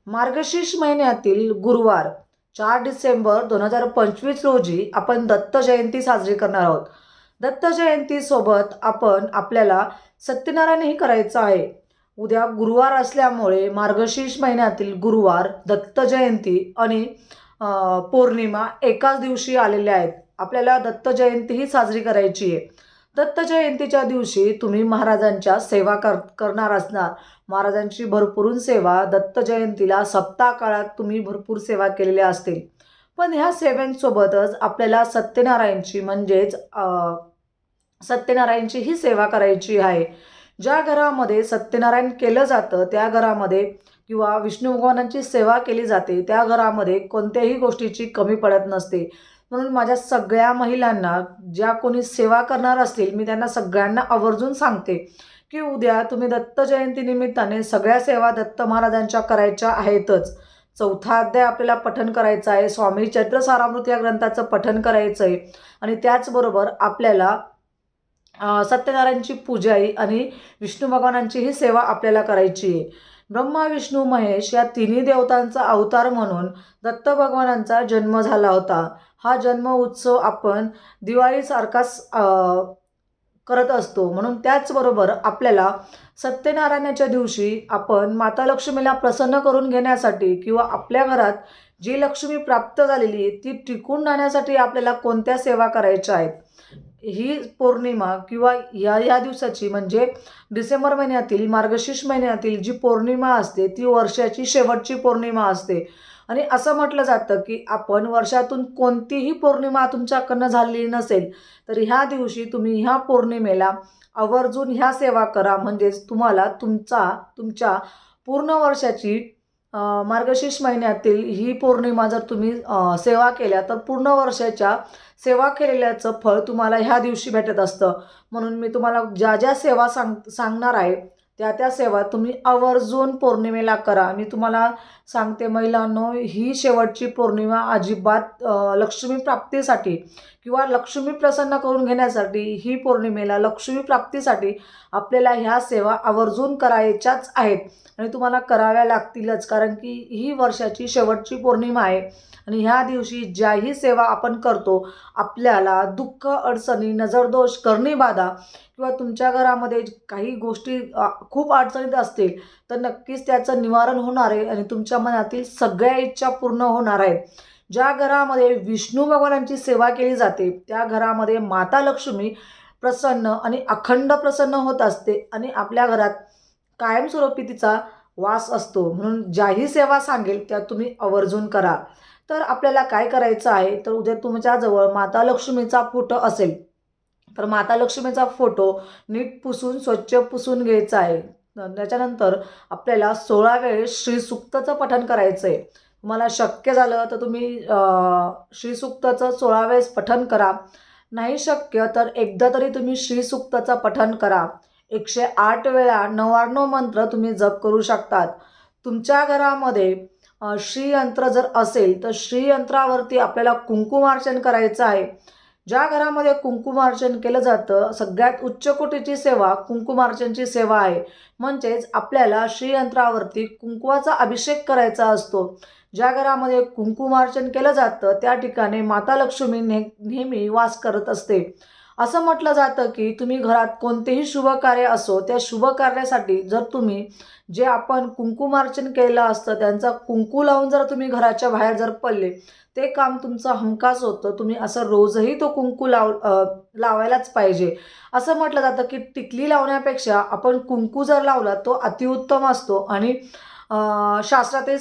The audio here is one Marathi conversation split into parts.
मार्गशीर्ष महिन्यातील गुरुवार 4 डिसेंबर 2025 रोजी आपण दत्त जयंती साजरी करणार आहोत. दत्त जयंतीसोबत आपल्याला सत्यनारायणही करायचं आहे. उद्या गुरुवार असल्यामुळे मार्गशीर्ष महिन्यातील गुरुवार, दत्त जयंती आणि पौर्णिमा एकाच दिवशी आलेल्या आहेत. आपल्याला दत्त जयंतीही साजरी करायची आहे. दत्त जयंतीच्या दिवशी तुम्ही महाराजांच्या सेवा करणार असणार. महाराजांची भरपूरून सेवा दत्त जयंतीला सप्ताह काळात तुम्ही भरपूर सेवा केलेल्या असतील. पण ह्या सेवेंसोबतच आपल्याला सत्यनारायणची ही सेवा करायची आहे. ज्या घरामध्ये सत्यनारायण केलं जातं त्या घरामध्ये किंवा विष्णू भगवानांची सेवा केली जाते त्या घरामध्ये कोणत्याही गोष्टीची कमी पडत नसते. म्हणून माझ्या सगळ्या महिलांना, ज्या कोणी सेवा करणार असतील, मी त्यांना सगळ्यांना आवर्जून सांगते की उद्या तुम्ही दत्त जयंती निमित्ताने सगळ्या सेवा दत्त महाराजांच्या करायच्या आहेतच. 4था अध्याय आपल्याला पठण करायचं आहे. स्वामी चरित्र सारामृत या ग्रंथाचं पठण करायचं आहे. आणि त्याचबरोबर आपल्याला सत्यनारायणची पूजाही आणि विष्णू भगवानांचीही सेवा आपल्याला करायची आहे. ब्रह्मा, विष्णू, महेश या तिन्ही देवतांचा अवतार म्हणून दत्त भगवानांचा जन्म झाला होता. हा जन्म उत्सव आपण दिवाळीसारखाच करत असतो. म्हणून त्याचबरोबर आपल्याला सत्यनारायणाच्या दिवशी आपण माता लक्ष्मीला प्रसन्न करून घेण्यासाठी किंवा आपल्या घरात जी लक्ष्मी प्राप्त झालेली आहे ती टिकून राहण्यासाठी आपल्याला कोणत्या सेवा करायच्या आहेत. ही पौर्णिमा किंवा या दिवसाची म्हणजे डिसेंबर महिन्यातील मार्गशीर्ष महिन्यातील जी पौर्णिमा असते ती वर्षाची शेवटची पौर्णिमा असते. आणि असं म्हटलं जातं की आपण वर्षातून कोणतीही पौर्णिमा तुमच्याकडनं झालेली नसेल तर ह्या दिवशी तुम्ही ह्या पौर्णिमेला आवर्जून ह्या सेवा करा. म्हणजेच तुम्हाला तुमच्या पूर्ण वर्षाची मार्गशीर्ष महिन्यातील ही पौर्णिमा जर तुम्ही सेवा केल्या तर पूर्ण वर्षाच्या सेवा केलेल्याचं फळ तुम्हाला ह्या दिवशी भेटत असतं. म्हणून मी तुम्हाला ज्या सेवा सांगणार आहे त्या सेवा तुम्ही आवर्जून पौर्णिमेला करा. मी तुम्हाला सांगते महिलांनो, ही शेवटची पौर्णिमा अजिबात लक्ष्मी प्राप्तीसाठी किंवा लक्ष्मी प्रसन्न करून घेण्यासाठी, ही पौर्णिमेला लक्ष्मी प्राप्तीसाठी आपल्याला ह्या सेवा आवर्जून करायच्याच आहेत आणि तुम्हाला कराव्या लागतीलच. कारण की ही वर्षाची शेवटची पौर्णिमा आहे आणि ह्या दिवशी ज्याही सेवा आपण करतो आपल्याला दुःख, अडचणी, नजरदोष, करणीबाधा किंवा तुमच्या घरामध्ये काही गोष्टी खूप अडचणीत असतील तर नक्कीच त्याचं निवारण होणार आहे आणि तुमच्या मनातील सगळ्या इच्छा पूर्ण होणार आहेत. ज्या घरामध्ये विष्णू भगवानांची सेवा केली जाते त्या घरामध्ये माता लक्ष्मी प्रसन्न आणि अखंड प्रसन्न होत असते आणि आपल्या घरात कायमस्वरूपी तिचा वास असतो. म्हणून ज्याही सेवा सांगेल त्या तुम्ही आवर्जून करा. तर आपल्याला काय करायचं आहे, तर उद्या तुमच्याजवळ माता लक्ष्मीचा फोटो असेल तर माता लक्ष्मीचा फोटो नीट पुसून स्वच्छ पुसून घ्यायचा आहे. त्याच्यानंतर आपल्याला 16 वेळेस श्रीसूक्तचं पठण करायचं आहे. तुम्हाला शक्य झालं तर तुम्ही श्रीसूक्तचं 16 वेळेस पठण करा. नाही शक्य तर एकदा तरी तुम्ही श्रीसूक्तचं पठण करा. 108 वेळा 99 मंत्र तुम्ही जप करू शकतात. तुमच्या घरामध्ये श्रीयंत्र जर असेल तर श्रीयंत्रावरती आपल्याला कुंकुमार्चन करायचं आहे. ज्या घरामध्ये कुंकुमार्चन केलं जातं सगळ्यात उच्च कोटीची सेवा कुंकुमार्चनची सेवा आहे. म्हणजेच आपल्याला श्रीयंत्रावरती कुंकवाचा अभिषेक करायचा असतो. ज्या घरामध्ये कुंकुमार्चन केलं जातं त्या ठिकाणी माता लक्ष्मी नेहमी वास करत असते. असं म्हटलं जातं की तुम्ही घरात कोणतेही शुभ कार्य असो त्या शुभ कार्यासाठी जर तुम्ही जे आपण कुंकुमार्चन केलेलं असतं त्यांचा कुंकू लावून जर तुम्ही घराच्या बाहेर जर पडले ते काम तुमचं हमखास होतं. तुम्ही असं रोजही तो कुंकू लावायलाच पाहिजे. असं म्हटलं जातं की टिकली लावण्यापेक्षा आपण कुंकू जर लावला तो अतिउत्तम असतो आणि शास्त्रातही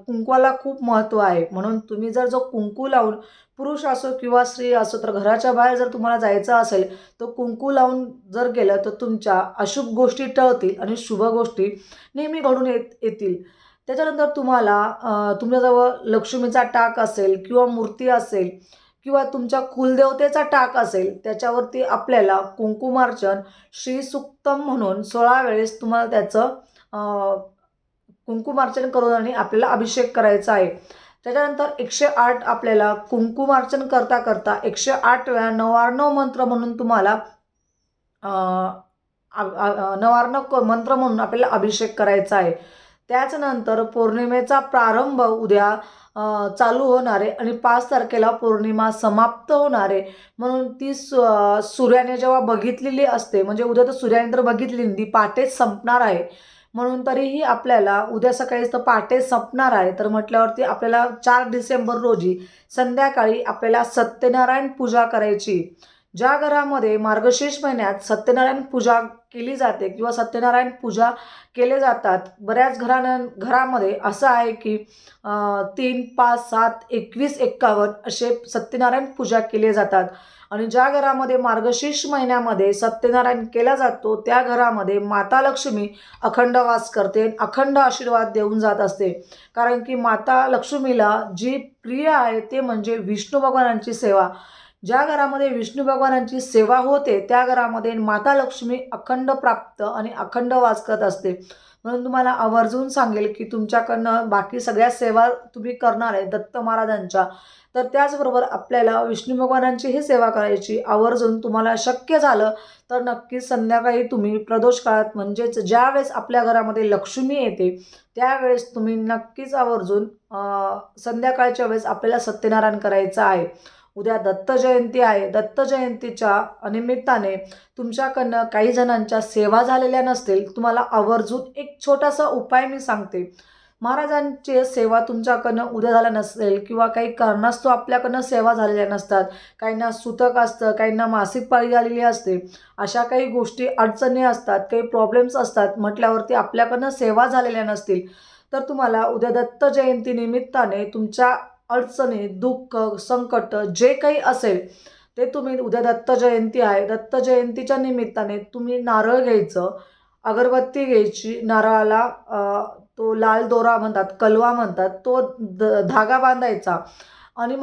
कुंकवाला खूप महत्त्व आहे. म्हणून तुम्ही जर जो कुंकू लावून पुरुष असो किंवा स्त्री असो तर घराच्या बाहेर जर तुम्हाला जायचं असेल तर कुंकू लावून जर गेलं तर तुमच्या अशुभ गोष्टी टळतील आणि शुभ गोष्टी नेहमी घडून येतील. त्याच्यानंतर तुम्हाला तुमच्याजवळ लक्ष्मीचा टाक असेल किंवा मूर्ती असेल किंवा तुमच्या कुलदेवतेचा टाक असेल त्याच्यावरती आपल्याला कुंकुमार्चन श्रीसूक्तम म्हणून 16 वेळेस तुम्हाला त्याचं कुंकुमार्चन करून आणि आपल्याला अभिषेक करायचा आहे. त्याच्यानंतर 108 आपल्याला कुंकुमार्चन करता करता 108 वेळा 99 मंत्र म्हणून तुम्हाला 99 मंत्र म्हणून आपल्याला अभिषेक करायचा आहे. त्याचनंतर पौर्णिमेचा प्रारंभ उद्या चालू होणार आहे आणि 5 तारखेला पौर्णिमा समाप्त होणार आहे. म्हणून ती सूर्याने जेव्हा बघितलेली असते, म्हणजे उद्या तर सूर्याने तर बघितली नाही, ती पहाटेच संपणार आहे. म्हणून तरीही आपल्याला उद्या सकाळीच तर पहाटे संपणार आहे, तर म्हटल्यावरती आपल्याला 4 डिसेंबर रोजी संध्याकाळी आपल्याला सत्यनारायण पूजा करायची. ज्या घरामध्ये मार्गशीर्ष महिन्यात सत्यनारायण पूजा केली जाते किंवा सत्यनारायण पूजा केले जातात, बऱ्याच घरामध्ये असं आहे की 3, 5, 7, 21, 51 असे सत्यनारायण पूजा केले जातात. आणि ज्या घरामध्ये मार्गशीर्ष महिन्यामध्ये सत्यनारायण केला जातो त्या घरामध्ये माता लक्ष्मी अखंड वास करते, अखंड आशीर्वाद देऊन जात असते. कारण की माता लक्ष्मीला जी प्रिय आहे ते म्हणजे विष्णू भगवानांची सेवा. ज्या घरामध्ये विष्णू भगवानांची सेवा होते त्या घरामध्ये माता लक्ष्मी अखंड प्राप्त आणि अखंड वास करत असते. म्हणून तुम्हाला आवर्जून सांगेल की तुमच्याकडनं बाकी सगळ्या सेवा तुम्ही करणार आहे दत्त महाराजांच्या, तर त्याचबरोबर आपल्याला विष्णू भगवानांचीही सेवा करायची. आवर्जून तुम्हाला शक्य झालं तर नक्कीच संध्याकाळी तुम्ही प्रदोष काळात म्हणजेच ज्यावेळेस आपल्या घरामध्ये लक्ष्मी येते त्यावेळेस तुम्ही नक्कीच आवर्जून संध्याकाळच्या वेळेस आपल्याला सत्यनारायण करायचं आहे. उद्या दत्त जयंती आहे. दत्त जयंतीच्या निमित्ताने तुमच्याकडनं काही जणांच्या सेवा झालेल्या नसतील, तुम्हाला आवर्जून एक छोटासा उपाय मी सांगते. महाराजांची सेवा तुमच्याकडनं उद्या झाल्या नसेल किंवा काही कारणास्तव आपल्याकडनं सेवा झालेल्या नसतात, काहींना सुतक असतं, काहींना मासिक पाळी आलेली असते, अशा काही गोष्टी अडचणी असतात, काही प्रॉब्लेम्स असतात म्हटल्यावरती आपल्याकडनं सेवा झालेल्या नसतील, तर तुम्हाला उद्या दत्त जयंती निमित्ताने तुमच्या अडचणी, दुःख, संकट जे काही असेल ते तुम्ही उद्या दत्त जयंती आहे, दत्त जयंतीच्या निमित्ताने तुम्ही नारळ घ्यायचं, अगरबत्ती घ्यायची, नारळाला तो लाल दोरा म्हणतात, कलवा म्हणतात, तो धागा बांधायचा आणि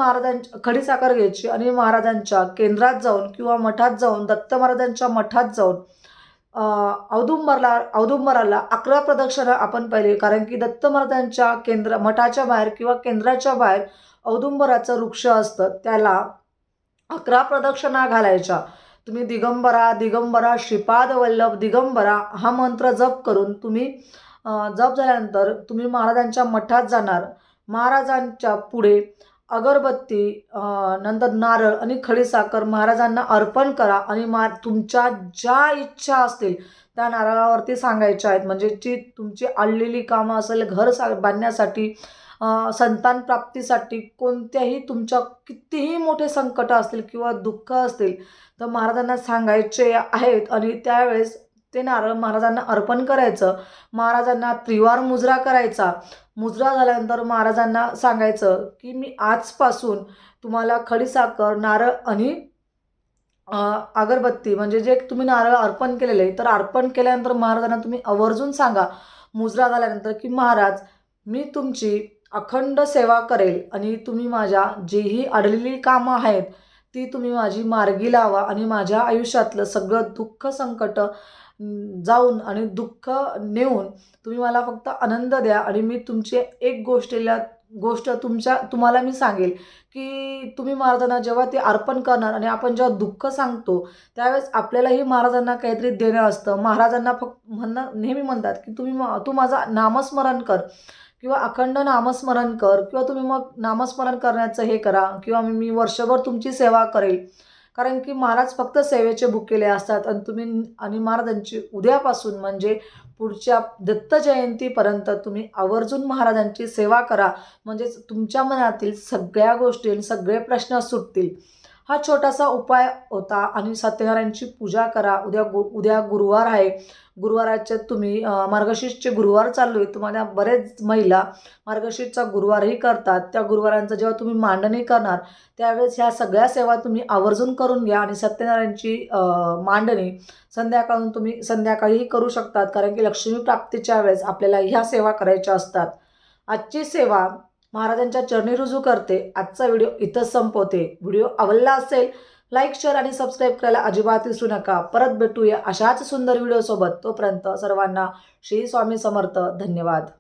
खडीसाखर घ्यायची आणि महाराजांच्या केंद्रात जाऊन किंवा मठात जाऊन, दत्त महाराजांच्या मठात जाऊन औदुंबराला 11 प्रदक्षिणा आपण पाहिली. कारण की दत्त महाराजांच्या मठाच्या बाहेर किंवा केंद्राच्या बाहेर औदुंबराचं वृक्ष असतं, त्याला 11 प्रदक्षिणा घालायच्या. तुम्ही दिगंबरा दिगंबरा श्रीपाद वल्लभ दिगंबरा हा मंत्र जप करून तुम्ही जप झाल्यानंतर तुम्ही महाराजांच्या मठात जाणार. महाराजांच्या पुढे अगरबत्ती, नंतर नारळ आणि खडीसाखर महाराजांना अर्पण करा आणि तुमच्या ज्या इच्छा असतील त्या नारळावरती सांगायच्या आहेत. म्हणजे जी तुमची अडलेली कामं असेल, घर बांधण्यासाठी, संतान प्राप्तीसाठी, कोणत्याही तुमच्या कितीही मोठे संकट असतील किंवा दुःख असतील तर महाराजांना सांगायचे आहेत आणि त्यावेळेस ते नारळ महाराजांना अर्पण करायचं. महाराजांना त्रिवार मुजरा करायचा. मुजरा झाल्यानंतर महाराजांना सांगायचं की मी आजपासून तुम्हाला खडीसाखर, नारळ आणि अगरबत्ती म्हणजे जे तुम्ही नारळ अर्पण केलेले आहे, तर अर्पण केल्यानंतर महाराजांना तुम्ही आवर्जून सांगा मुजरा झाल्यानंतर की महाराज मी तुमची अखंड सेवा करेल आणि तुम्ही माझ्या जीही अडलेली कामं आहेत ती तुम्ही माझी मार्गी लावा आणि माझ्या आयुष्यातलं सगळं दुःख संकट जाऊन आणि दुःख नेऊन तुम्ही मला फक्त आनंद द्या. आणि मी तुमची एक गोष्ट तुम्हाला मी सांगेल की तुम्ही महाराजांना जेव्हा ते अर्पण करणार आणि आपण जेव्हा दुःख सांगतो त्यावेळेस आपल्यालाही महाराजांना काहीतरी देणं असतं. महाराजांना नेहमी म्हणतात की तू माझा नामस्मरण कर किंवा अखंड नामस्मरण कर किंवा तुम्ही मग नामस्मरण करण्याचं हे करा किंवा मी वर्षभर तुमची सेवा करेल. कारण की महाराज फक्त सेवेचे भुकेले असतात आणि महाराजांची उद्यापासून म्हणजे पुढच्या दत्त जयंतीपर्यंत तुम्ही आवर्जून महाराजांची सेवा करा. म्हणजेच तुमच्या मनातील सगळ्या गोष्टी, सगळे प्रश्न सुटतील. हा छोटासा उपाय होता. आणि सत्यनारायणची पूजा करा. उद्या गुरुवार आहे. गुरुवाराचे तुम्ही मार्गशीर्षचे गुरुवार चालू आहे. तुम्हाला बरेच महिला मार्गशीर्षचा गुरुवारही करतात. त्या गुरुवारांचं जेव्हा तुम्ही मांडणी करणार त्यावेळेस ह्या सगळ्या सेवा तुम्ही आवर्जून करून घ्या. आणि सत्यनारायणची मांडणी तुम्ही संध्याकाळीही करू शकतात. कारण की लक्ष्मी प्राप्तीच्या वेळेस आपल्याला ह्या सेवा करायच्या असतात. आजची सेवा महाराजांच्या चरणी रुजू करते. आजचा व्हिडिओ इथंच संपवते. व्हिडिओ आवडला असेल लाईक, शेअर आणि सबस्क्राईब करायला अजिबात विसरू नका. परत भेटूया अशाच सुंदर व्हिडिओसोबत. तोपर्यंत सर्वांना श्री स्वामी समर्थ. धन्यवाद.